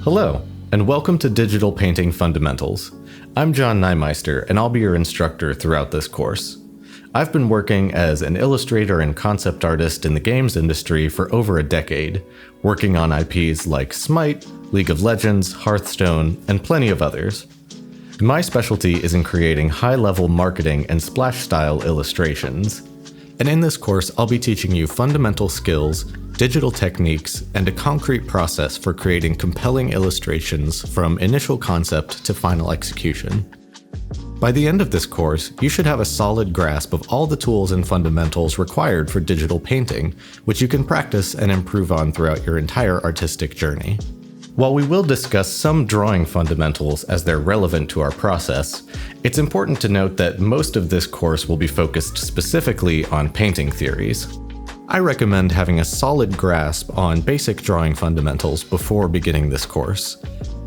Hello, and welcome to Digital Painting Fundamentals. I'm Jon Neimeister, and I'll be your instructor throughout this course. I've been working as an illustrator and concept artist in the games industry for over a decade, working on IPs like Smite, League of Legends, Hearthstone, and plenty of others. My specialty is in creating high-level marketing and splash-style illustrations. And in this course, I'll be teaching you fundamental skills, digital techniques, and a concrete process for creating compelling illustrations from initial concept to final execution. By the end of this course, you should have a solid grasp of all the tools and fundamentals required for digital painting, which you can practice and improve on throughout your entire artistic journey. While we will discuss some drawing fundamentals as they're relevant to our process, it's important to note that most of this course will be focused specifically on painting theories. I recommend having a solid grasp on basic drawing fundamentals before beginning this course.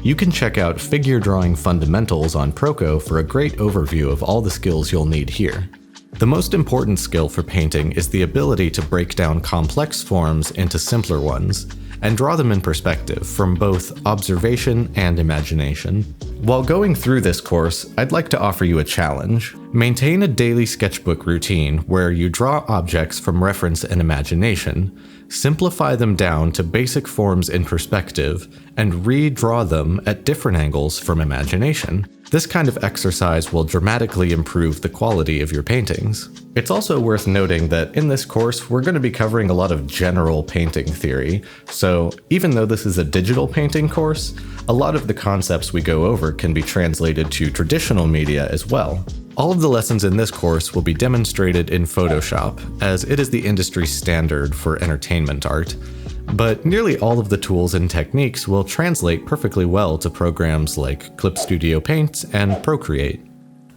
You can check out Figure Drawing Fundamentals on Proko for a great overview of all the skills you'll need here. The most important skill for painting is the ability to break down complex forms into simpler ones, and draw them in perspective from both observation and imagination. While going through this course, I'd like to offer you a challenge. Maintain a daily sketchbook routine where you draw objects from reference and imagination, simplify them down to basic forms in perspective, and redraw them at different angles from imagination. This kind of exercise will dramatically improve the quality of your paintings. It's also worth noting that in this course, we're going to be covering a lot of general painting theory, so even though this is a digital painting course, a lot of the concepts we go over can be translated to traditional media as well. All of the lessons in this course will be demonstrated in Photoshop, as it is the industry standard for entertainment art. But nearly all of the tools and techniques will translate perfectly well to programs like Clip Studio Paint and Procreate.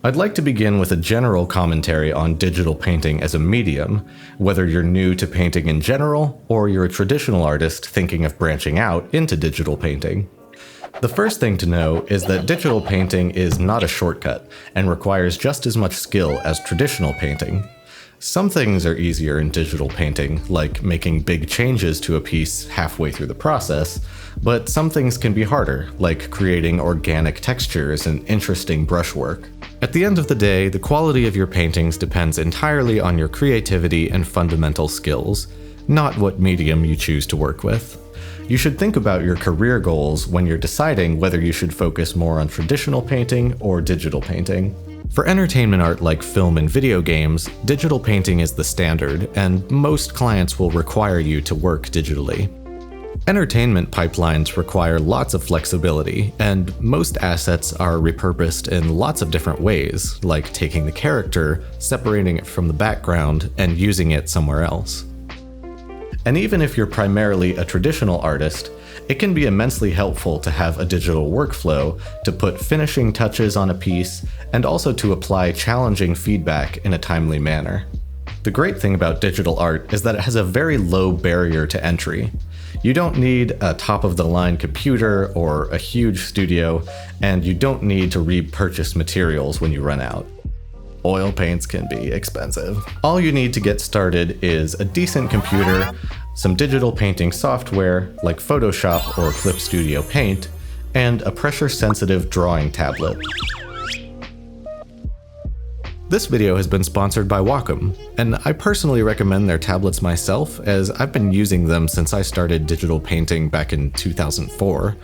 I'd like to begin with a general commentary on digital painting as a medium, whether you're new to painting in general, or you're a traditional artist thinking of branching out into digital painting. The first thing to know is that digital painting is not a shortcut, and requires just as much skill as traditional painting. Some things are easier in digital painting, like making big changes to a piece halfway through the process, but some things can be harder, like creating organic textures and interesting brushwork. At the end of the day, the quality of your paintings depends entirely on your creativity and fundamental skills, not what medium you choose to work with. You should think about your career goals when you're deciding whether you should focus more on traditional painting or digital painting. For entertainment art like film and video games, digital painting is the standard, and most clients will require you to work digitally. Entertainment pipelines require lots of flexibility, and most assets are repurposed in lots of different ways, like taking the character, separating it from the background, and using it somewhere else. And even if you're primarily a traditional artist, it can be immensely helpful to have a digital workflow to put finishing touches on a piece and also to apply challenging feedback in a timely manner. The great thing about digital art is that it has a very low barrier to entry. You don't need a top-of-the-line computer or a huge studio, and you don't need to repurchase materials when you run out. Oil paints can be expensive. All you need to get started is a decent computer, some digital painting software like Photoshop or Clip Studio Paint, and a pressure-sensitive drawing tablet. This video has been sponsored by Wacom, and I personally recommend their tablets myself, as I've been using them since I started digital painting back in 2004.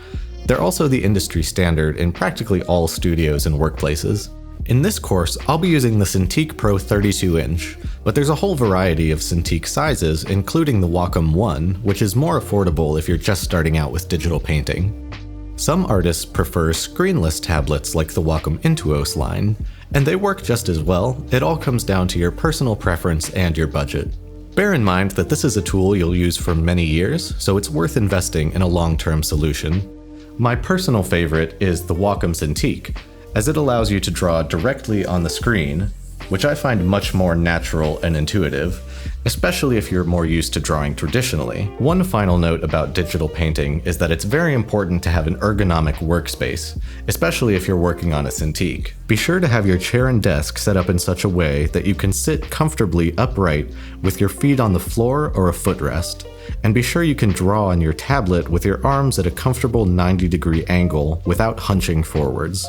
They're also the industry standard in practically all studios and workplaces. In this course, I'll be using the Cintiq Pro 32-inch, but there's a whole variety of Cintiq sizes, including the Wacom One, which is more affordable if you're just starting out with digital painting. Some artists prefer screenless tablets like the Wacom Intuos line, and they work just as well. It all comes down to your personal preference and your budget. Bear in mind that this is a tool you'll use for many years, so it's worth investing in a long-term solution. My personal favorite is the Wacom Cintiq, as it allows you to draw directly on the screen, which I find much more natural and intuitive, especially if you're more used to drawing traditionally. One final note about digital painting is that it's very important to have an ergonomic workspace, especially if you're working on a Cintiq. Be sure to have your chair and desk set up in such a way that you can sit comfortably upright with your feet on the floor or a footrest. And be sure you can draw on your tablet with your arms at a comfortable 90-degree angle without hunching forwards.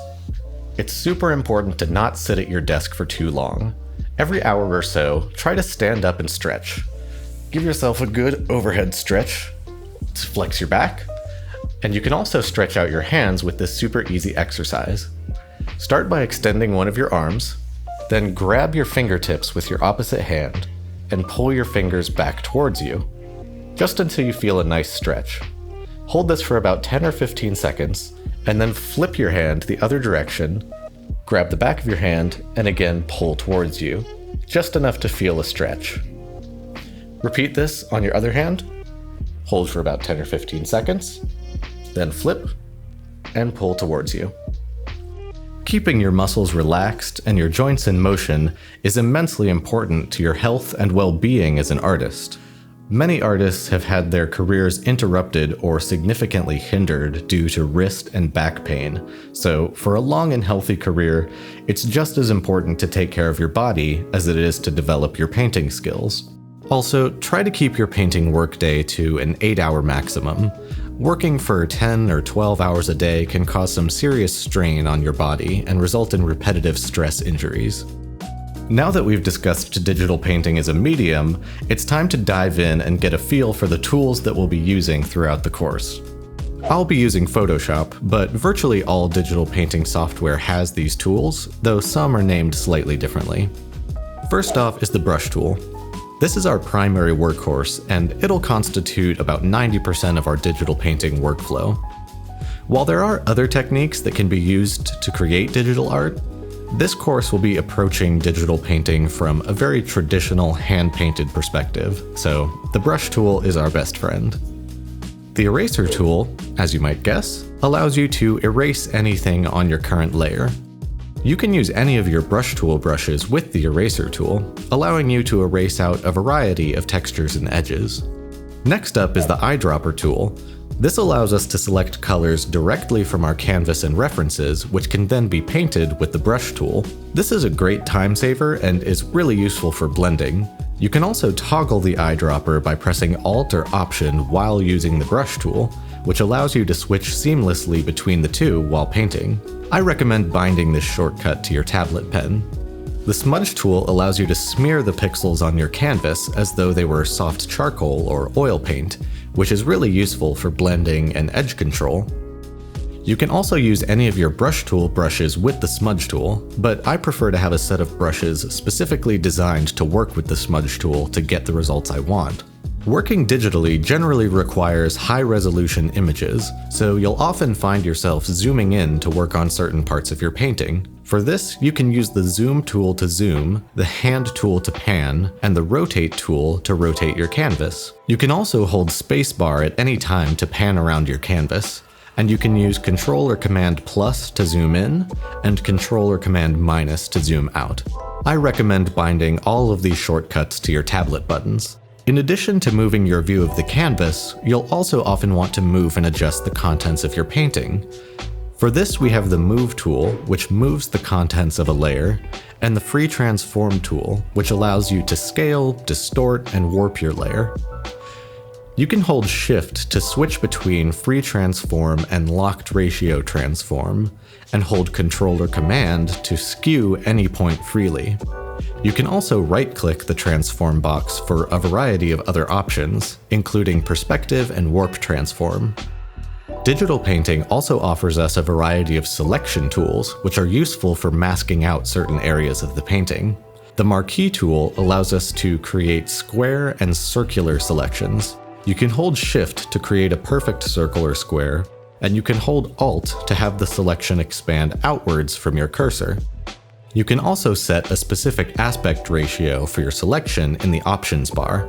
It's super important to not sit at your desk for too long. Every hour or so, try to stand up and stretch. Give yourself a good overhead stretch to flex your back, and you can also stretch out your hands with this super easy exercise. Start by extending one of your arms, then grab your fingertips with your opposite hand and pull your fingers back towards you, just until you feel a nice stretch. Hold this for about 10 or 15 seconds, and then flip your hand the other direction, grab the back of your hand, and again pull towards you, just enough to feel a stretch. Repeat this on your other hand, hold for about 10 or 15 seconds, then flip and pull towards you. Keeping your muscles relaxed and your joints in motion is immensely important to your health and well-being as an artist. Many artists have had their careers interrupted or significantly hindered due to wrist and back pain, so for a long and healthy career, it's just as important to take care of your body as it is to develop your painting skills. Also, try to keep your painting workday to an 8-hour maximum. Working for 10 or 12 hours a day can cause some serious strain on your body and result in repetitive stress injuries. Now that we've discussed digital painting as a medium, it's time to dive in and get a feel for the tools that we'll be using throughout the course. I'll be using Photoshop, but virtually all digital painting software has these tools, though some are named slightly differently. First off is the brush tool. This is our primary workhorse, and it'll constitute about 90% of our digital painting workflow. While there are other techniques that can be used to create digital art, this course will be approaching digital painting from a very traditional hand-painted perspective, so the brush tool is our best friend. The eraser tool, as you might guess, allows you to erase anything on your current layer. You can use any of your brush tool brushes with the eraser tool, allowing you to erase out a variety of textures and edges. Next up is the eyedropper tool. This allows us to select colors directly from our canvas and references, which can then be painted with the brush tool. This is a great time saver and is really useful for blending. You can also toggle the eyedropper by pressing Alt or Option while using the brush tool, which allows you to switch seamlessly between the two while painting. I recommend binding this shortcut to your tablet pen. The smudge tool allows you to smear the pixels on your canvas as though they were soft charcoal or oil paint, which is really useful for blending and edge control. You can also use any of your brush tool brushes with the smudge tool, but I prefer to have a set of brushes specifically designed to work with the smudge tool to get the results I want. Working digitally generally requires high-resolution images, so you'll often find yourself zooming in to work on certain parts of your painting. For this, you can use the zoom tool to zoom, the hand tool to pan, and the rotate tool to rotate your canvas. You can also hold spacebar at any time to pan around your canvas, and you can use Ctrl or Command plus to zoom in, and Ctrl or Command minus to zoom out. I recommend binding all of these shortcuts to your tablet buttons. In addition to moving your view of the canvas, you'll also often want to move and adjust the contents of your painting. For this, we have the Move tool, which moves the contents of a layer, and the Free Transform tool, which allows you to scale, distort, and warp your layer. You can hold Shift to switch between Free Transform and Locked Ratio Transform, and hold Ctrl or Command to skew any point freely. You can also right-click the transform box for a variety of other options, including perspective and warp transform. Digital painting also offers us a variety of selection tools, which are useful for masking out certain areas of the painting. The Marquee tool allows us to create square and circular selections. You can hold Shift to create a perfect circle or square, and you can hold Alt to have the selection expand outwards from your cursor. You can also set a specific aspect ratio for your selection in the options bar.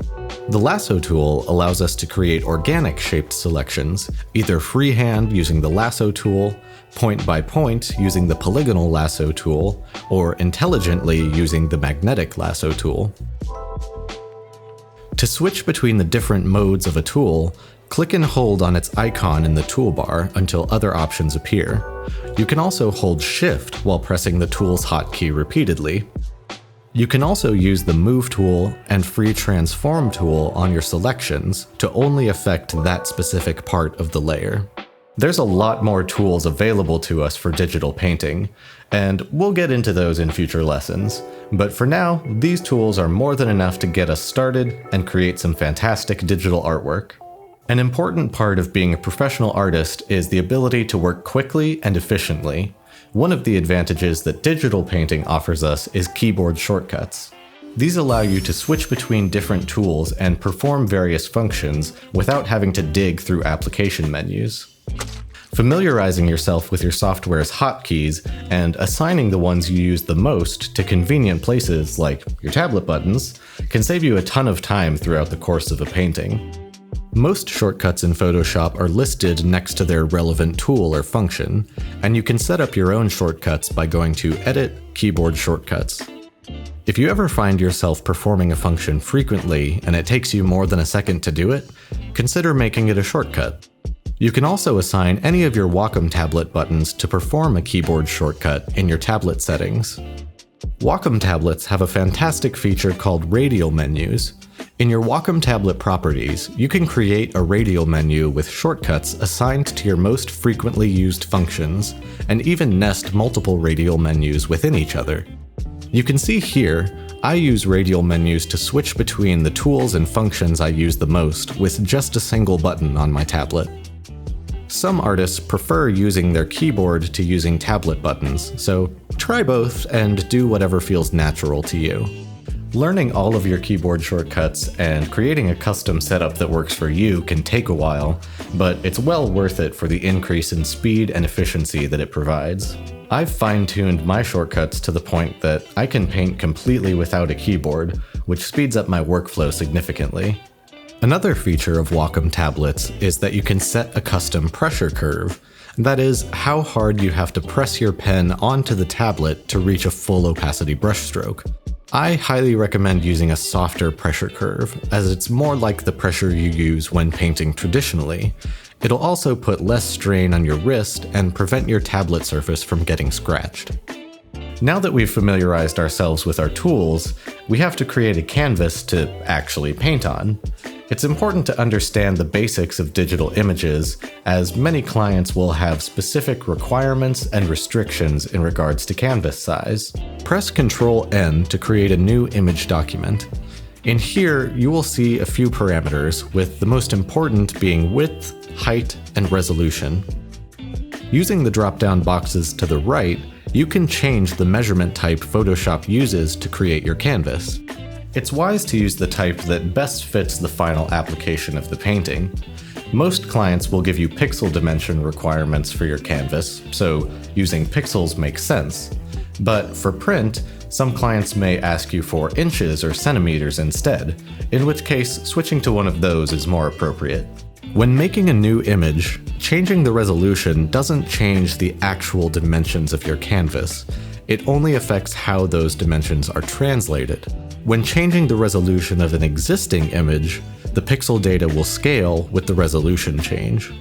The lasso tool allows us to create organic shaped selections, either freehand using the lasso tool, point by point using the polygonal lasso tool, or intelligently using the magnetic lasso tool. To switch between the different modes of a tool, click and hold on its icon in the toolbar until other options appear. You can also hold Shift while pressing the tool's hotkey repeatedly. You can also use the Move tool and Free Transform tool on your selections to only affect that specific part of the layer. There's a lot more tools available to us for digital painting, and we'll get into those in future lessons. But for now, these tools are more than enough to get us started and create some fantastic digital artwork. An important part of being a professional artist is the ability to work quickly and efficiently. One of the advantages that digital painting offers us is keyboard shortcuts. These allow you to switch between different tools and perform various functions without having to dig through application menus. Familiarizing yourself with your software's hotkeys and assigning the ones you use the most to convenient places like your tablet buttons can save you a ton of time throughout the course of a painting. Most shortcuts in Photoshop are listed next to their relevant tool or function, and you can set up your own shortcuts by going to Edit, Keyboard Shortcuts. If you ever find yourself performing a function frequently and it takes you more than a second to do it, consider making it a shortcut. You can also assign any of your Wacom tablet buttons to perform a keyboard shortcut in your tablet settings. Wacom tablets have a fantastic feature called radial menus. In your Wacom tablet properties, you can create a radial menu with shortcuts assigned to your most frequently used functions, and even nest multiple radial menus within each other. You can see here, I use radial menus to switch between the tools and functions I use the most with just a single button on my tablet. Some artists prefer using their keyboard to using tablet buttons, so try both and do whatever feels natural to you. Learning all of your keyboard shortcuts and creating a custom setup that works for you can take a while, but it's well worth it for the increase in speed and efficiency that it provides. I've fine-tuned my shortcuts to the point that I can paint completely without a keyboard, which speeds up my workflow significantly. Another feature of Wacom tablets is that you can set a custom pressure curve. That is, how hard you have to press your pen onto the tablet to reach a full opacity brushstroke. I highly recommend using a softer pressure curve, as it's more like the pressure you use when painting traditionally. It'll also put less strain on your wrist and prevent your tablet surface from getting scratched. Now that we've familiarized ourselves with our tools, we have to create a canvas to actually paint on. It's important to understand the basics of digital images, as many clients will have specific requirements and restrictions in regards to canvas size. Press Ctrl-N to create a new image document. In here, you will see a few parameters, with the most important being width, height, and resolution. Using the drop-down boxes to the right, you can change the measurement type Photoshop uses to create your canvas. It's wise to use the type that best fits the final application of the painting. Most clients will give you pixel dimension requirements for your canvas, so using pixels makes sense. But for print, some clients may ask you for inches or centimeters instead, in which case switching to one of those is more appropriate. When making a new image, changing the resolution doesn't change the actual dimensions of your canvas. It only affects how those dimensions are translated. When changing the resolution of an existing image, the pixel data will scale with the resolution change.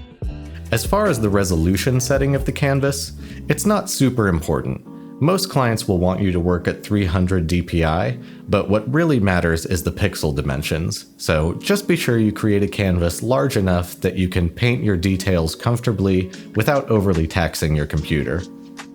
As far as the resolution setting of the canvas, it's not super important. Most clients will want you to work at 300 dpi, but what really matters is the pixel dimensions. So just be sure you create a canvas large enough that you can paint your details comfortably without overly taxing your computer.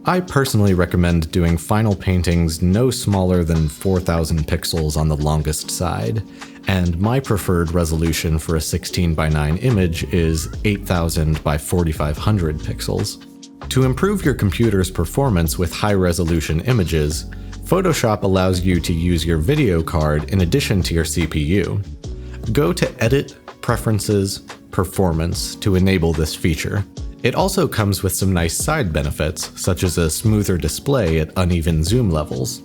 I personally recommend doing final paintings no smaller than 4,000 pixels on the longest side, and my preferred resolution for a 16:9 image is 8,000 by 4,500 pixels. To improve your computer's performance with high-resolution images, Photoshop allows you to use your video card in addition to your CPU. Go to Edit, Preferences, Performance to enable this feature. It also comes with some nice side benefits, such as a smoother display at uneven zoom levels.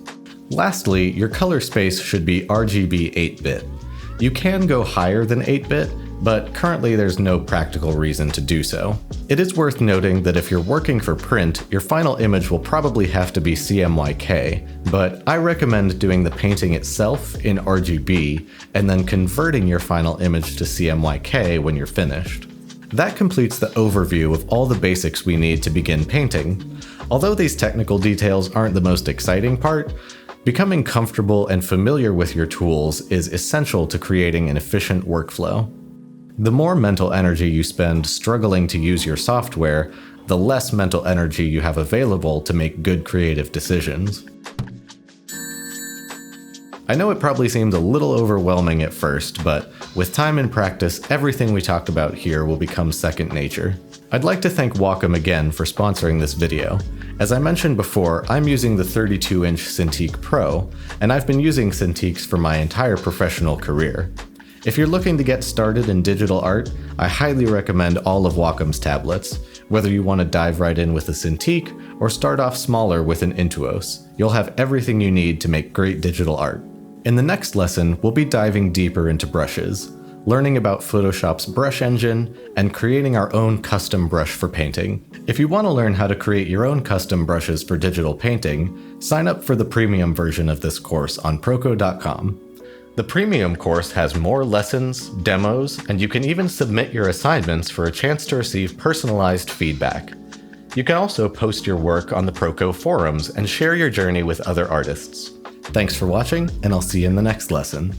Lastly, your color space should be RGB 8-bit. You can go higher than 8-bit, but currently there's no practical reason to do so. It is worth noting that if you're working for print, your final image will probably have to be CMYK, but I recommend doing the painting itself in RGB and then converting your final image to CMYK when you're finished. That completes the overview of all the basics we need to begin painting. Although these technical details aren't the most exciting part, becoming comfortable and familiar with your tools is essential to creating an efficient workflow. The more mental energy you spend struggling to use your software, the less mental energy you have available to make good creative decisions. I know it probably seemed a little overwhelming at first, but with time and practice, everything we talked about here will become second nature. I'd like to thank Wacom again for sponsoring this video. As I mentioned before, I'm using the 32-inch Cintiq Pro, and I've been using Cintiqs for my entire professional career. If you're looking to get started in digital art, I highly recommend all of Wacom's tablets. Whether you want to dive right in with a Cintiq or start off smaller with an Intuos, you'll have everything you need to make great digital art. In the next lesson, we'll be diving deeper into brushes, learning about Photoshop's brush engine, and creating our own custom brush for painting. If you want to learn how to create your own custom brushes for digital painting, sign up for the premium version of this course on Proko.com. The premium course has more lessons, demos, and you can even submit your assignments for a chance to receive personalized feedback. You can also post your work on the Proko forums and share your journey with other artists. Thanks for watching, and I'll see you in the next lesson.